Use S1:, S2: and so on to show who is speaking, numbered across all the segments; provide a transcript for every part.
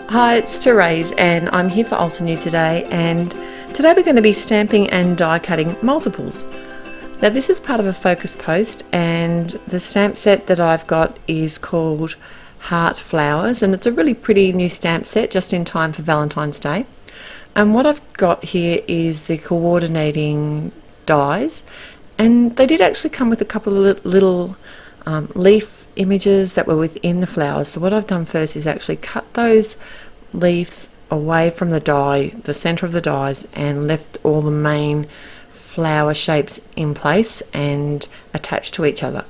S1: Hi, it's Therese and I'm here for Altenew today, and today we're going to be stamping and die cutting multiples. Now this is part of a focus post, and the stamp set that I've got is called Heart Flowers, and it's a really pretty new stamp set just in time for Valentine's Day. And what I've got here is the coordinating dies, and they did actually come with a couple of little leaf images that were within the flowers. So what I've done first is actually cut those leaves away from the die, the center of the dies, and left all the main flower shapes in place and attached to each other.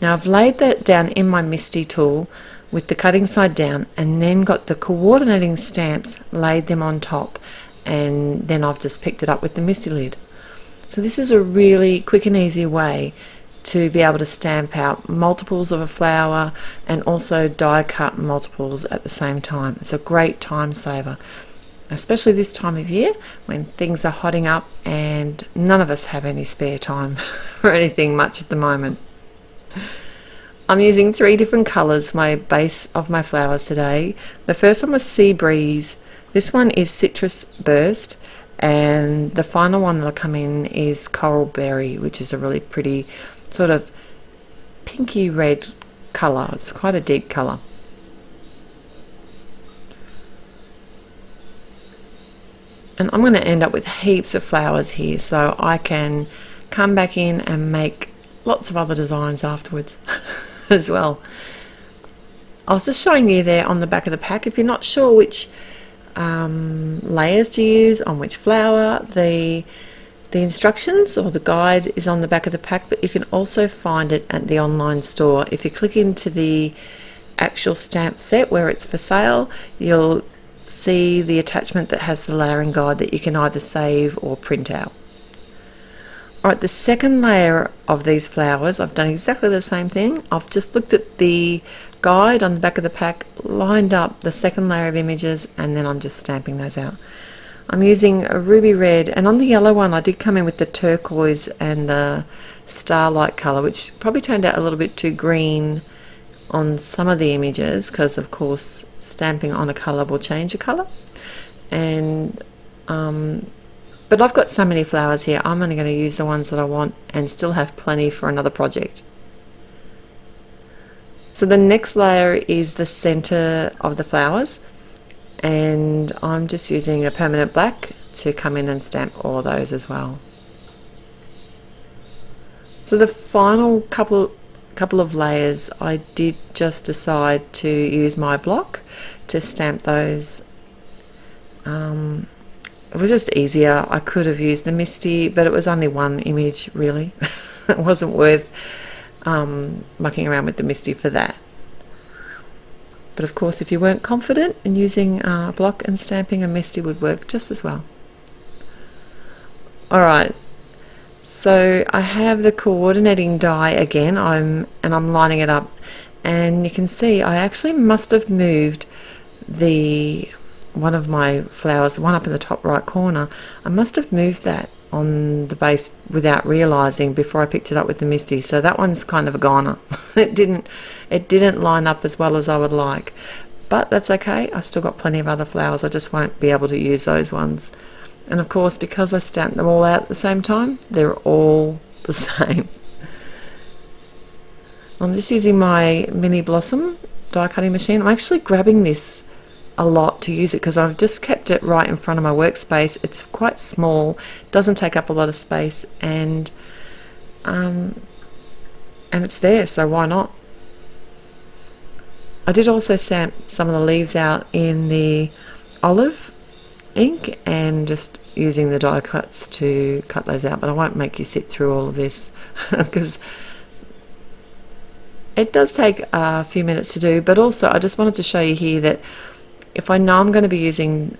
S1: Now I've laid that down in my MISTI tool with the cutting side down, and then got the coordinating stamps, laid them on top, and then I've just picked it up with the MISTI lid. So this is a really quick and easy way to be able to stamp out multiples of a flower and also die cut multiples at the same time. It's a great time saver, especially this time of year when things are hotting up and none of us have any spare time for anything much at the moment. I'm using 3 different colours for my base of my flowers today. The first one was Sea Breeze, this one is Citrus Burst, and the final one that'll come in is Coral Berry, which is a really pretty sort of pinky red colour. It's quite a deep colour. And I'm going to end up with heaps of flowers here, so I can come back in and make lots of other designs afterwards as well. I was just showing you there on the back of the pack, if you're not sure which layers to use on which flower, the instructions or the guide is on the back of the pack, but you can also find it at the online store. If you click into the actual stamp set where it's for sale, you'll see the attachment that has the layering guide that you can either save or print out. Alright, the second layer of these flowers, I've done exactly the same thing. I've just looked at the guide on the back of the pack, lined up the second layer of images, and then I'm just stamping those out. I'm using a ruby red, and on the yellow one I did come in with the turquoise and the starlight colour, which probably turned out a little bit too green on some of the images, because of course stamping on a colour will change a colour. And but I've got so many flowers here, I'm only going to use the ones that I want and still have plenty for another project. So the next layer is the centre of the flowers, and I'm just using a permanent black to come in and stamp all of those as well. So the final couple of layers, I did just decide to use my block to stamp those. It was just easier. I could have used the MISTI, but it was only one image really. It wasn't worth mucking around with the MISTI for that. But of course, if you weren't confident in using a block and stamping, a MISTI would work just as well. Alright, so I have the coordinating die again, and I'm lining it up, and you can see I actually must have moved one of my flowers, the one up in the top right corner, I must have moved that on the base without realizing before I picked it up with the MISTI, so that one's kind of a goner. It didn't line up as well as I would like, but that's okay. I've still got plenty of other flowers, I just won't be able to use those ones. And of course, because I stamped them all out at the same time, they're all the same. I'm just using my Mini Blossom die cutting machine. I'm actually grabbing this a lot to use it because I've just kept it right in front of my workspace. It's quite small, doesn't take up a lot of space, and it's there, so why not? I did also stamp some of the leaves out in the olive ink and just using the die cuts to cut those out, but I won't make you sit through all of this because it does take a few minutes to do. But also I just wanted to show you here that if I know I'm going to be using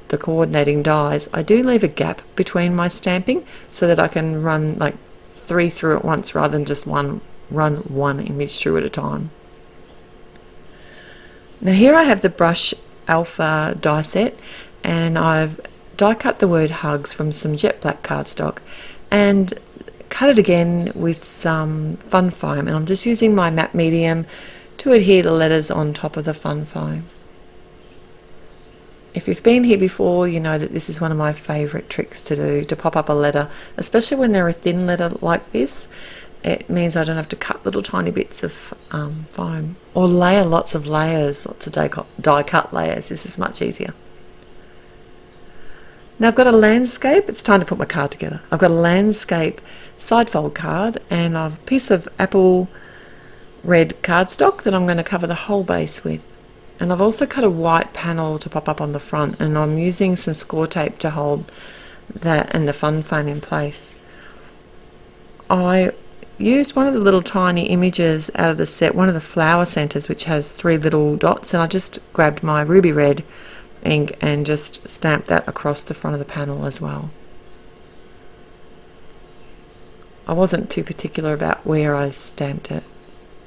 S1: the coordinating dies, I do leave a gap between my stamping so that I can run like 3 through at once rather than just run one image through at a time. Now here I have the Brush Alpha die set, and I've die cut the word hugs from some jet black cardstock and cut it again with some fun foam, and I'm just using my matte medium to adhere the letters on top of the fun foam. If you've been here before, you know that this is one of my favourite tricks to do, to pop up a letter, especially when they're a thin letter like this. It means I don't have to cut little tiny bits of foam or layer lots of layers, lots of die cut layers. This is much easier. Now I've got a landscape. It's time to put my card together. I've got a landscape side fold card and a piece of apple red cardstock that I'm going to cover the whole base with. And I've also cut a white panel to pop up on the front, and I'm using some score tape to hold that and the fun foam in place. I used one of the little tiny images out of the set, one of the flower centres, which has 3 little dots, and I just grabbed my ruby red ink and just stamped that across the front of the panel as well. I wasn't too particular about where I stamped it.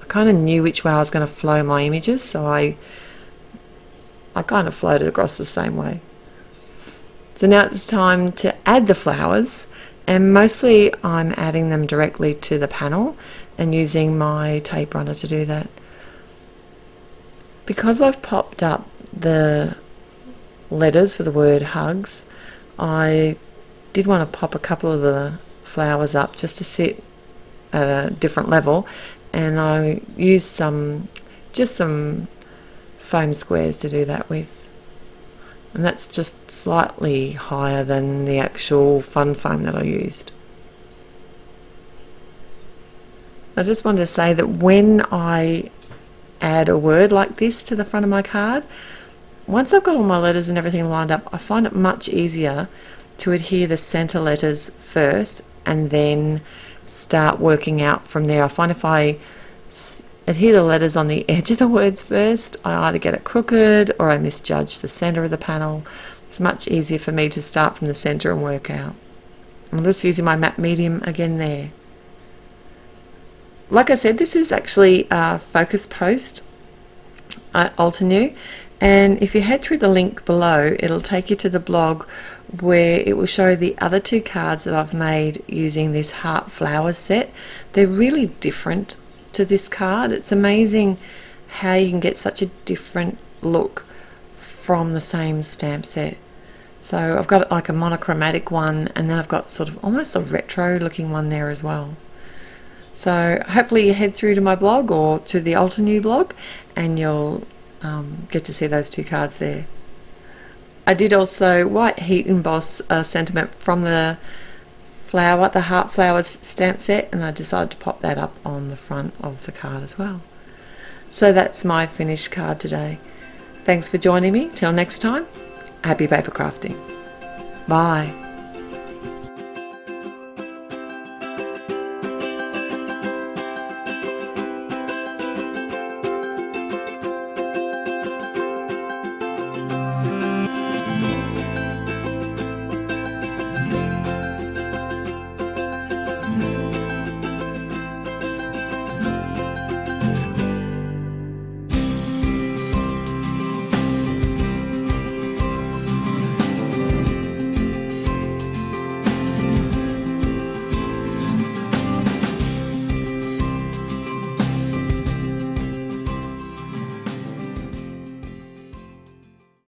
S1: I kind of knew which way I was going to flow my images, so I kind of flowed it across the same way. So now it's time to add the flowers, and mostly I'm adding them directly to the panel and using my tape runner to do that. Because I've popped up the letters for the word hugs, I did want to pop a couple of the flowers up just to sit at a different level, and I used just some foam squares to do that with, and that's just slightly higher than the actual fun foam that I used. I just wanted to say that when I add a word like this to the front of my card, once I've got all my letters and everything lined up, I find it much easier to adhere the center letters first and then start working out from there. I find if I adhere the letters on the edge of the words first, I either get it crooked or I misjudge the center of the panel. It's much easier for me to start from the center and work out. I'm just using my matte medium again there. Like I said, this is actually a focus post at Altenew, and if you head through the link below, it'll take you to the blog where it will show the other 2 cards that I've made using this heart flowers set. They're really different to this card. It's amazing how you can get such a different look from the same stamp set. So I've got like a monochromatic one, and then I've got sort of almost a retro looking one there as well. So hopefully you head through to my blog or to the Altenew blog and you'll get to see those 2 cards there. I did also white heat emboss a sentiment from the heart flowers stamp set, and I decided to pop that up on the front of the card as well. So that's my finished card today. Thanks for joining me. Till next time, happy paper crafting. Bye.